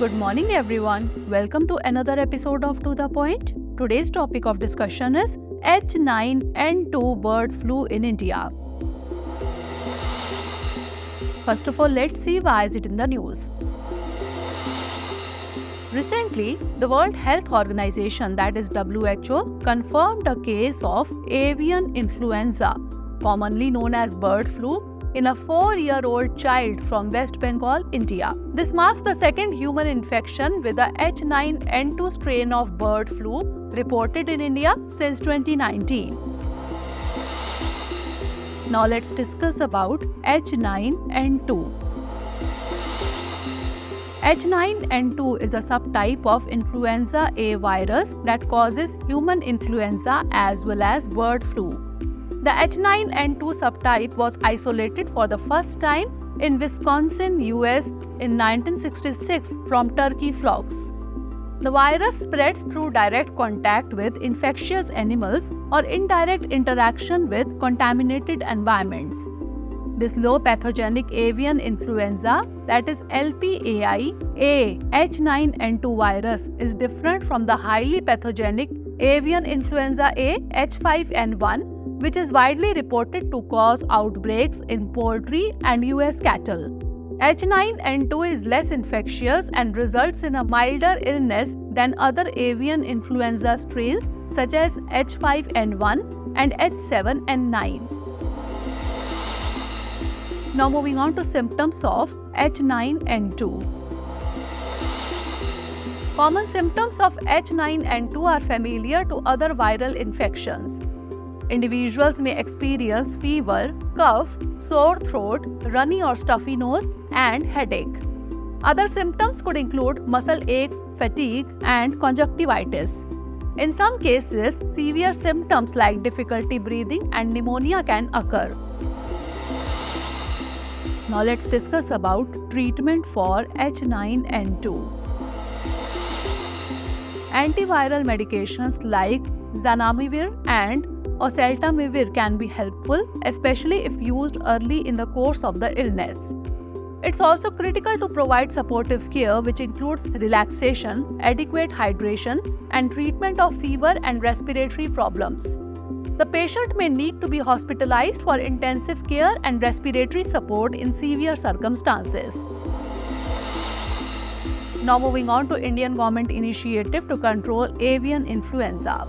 Good morning, everyone. Welcome to another episode of To The Point. Today's topic of discussion is H9N2 bird flu in India. First of all, let's see why is it in the news. Recently, the World Health Organization, that is WHO, confirmed a case of avian influenza, commonly known as bird flu, in a 4-year-old child from West Bengal, India. This marks the second human infection with the H9N2 strain of bird flu reported in India since 2019. Now let's discuss about H9N2. H9N2 is a subtype of influenza A virus that causes human influenza as well as bird flu. The H9N2 subtype was isolated for the first time in Wisconsin, US in 1966 from turkey flocks. The virus spreads through direct contact with infectious animals or indirect interaction with contaminated environments. This low pathogenic avian influenza, that is LPAI A H9N2 virus, is different from the highly pathogenic avian influenza A H5N1, which is widely reported to cause outbreaks in poultry and US cattle. H9N2 is less infectious and results in a milder illness than other avian influenza strains such as H5N1 and H7N9. Now moving on to symptoms of H9N2. Common symptoms of H9N2 are familiar to other viral infections. Individuals may experience fever, cough, sore throat, runny or stuffy nose, and headache. Other symptoms could include muscle aches, fatigue, and conjunctivitis. In some cases, severe symptoms like difficulty breathing and pneumonia can occur. Now let's discuss about treatment for H9N2. Antiviral medications like zanamivir and oseltamivir can be helpful, especially if used early in the course of the illness. It's also critical to provide supportive care, which includes relaxation, adequate hydration, and treatment of fever and respiratory problems. The patient may need to be hospitalized for intensive care and respiratory support in severe circumstances. Now moving on to Indian government initiative to control avian influenza.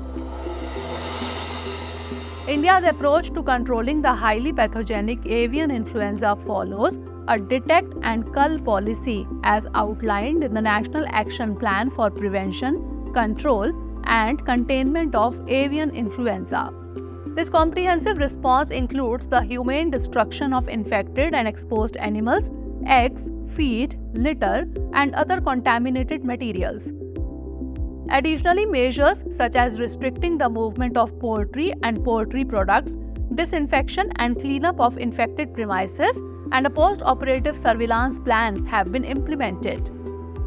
India's approach to controlling the highly pathogenic avian influenza follows a detect and cull policy as outlined in the National Action Plan for Prevention, Control and Containment of Avian Influenza. This comprehensive response includes the humane destruction of infected and exposed animals, eggs, feed, litter, and other contaminated materials. Additionally, measures such as restricting the movement of poultry and poultry products, disinfection and cleanup of infected premises, and a post-operative surveillance plan have been implemented.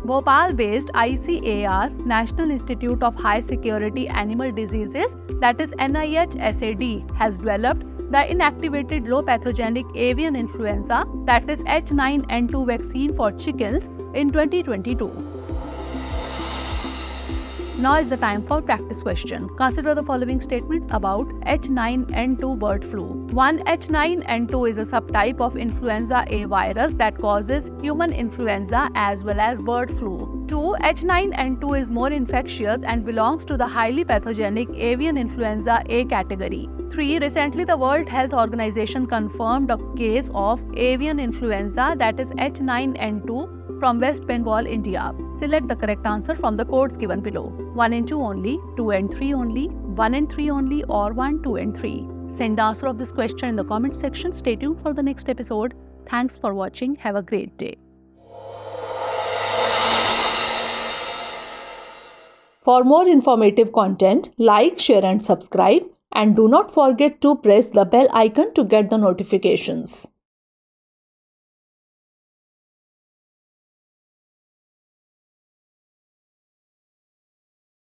Bhopal-based ICAR, National Institute of High Security Animal Diseases, that is NIHSAD, has developed the inactivated low pathogenic avian influenza, that is H9N2 vaccine for chickens in 2022. Now is the time for practice question. Consider the following statements about H9N2 bird flu. 1. H9N2 is a subtype of influenza A virus that causes human influenza as well as bird flu. 2. H9N2 is more infectious and belongs to the highly pathogenic avian influenza A category. 3. Recently, the World Health Organization confirmed a case of avian influenza, that is H9N2, from West Bengal, India. Select the correct answer from the codes given below. 1 and 2 only, 2 and 3 only, 1 and 3 only, or 1, 2 and 3. Send the answer of this question in the comment section. Stay tuned for the next episode. Thanks for watching. Have a great day. For more informative content, like, share and subscribe. And do not forget to press the bell icon to get the notifications.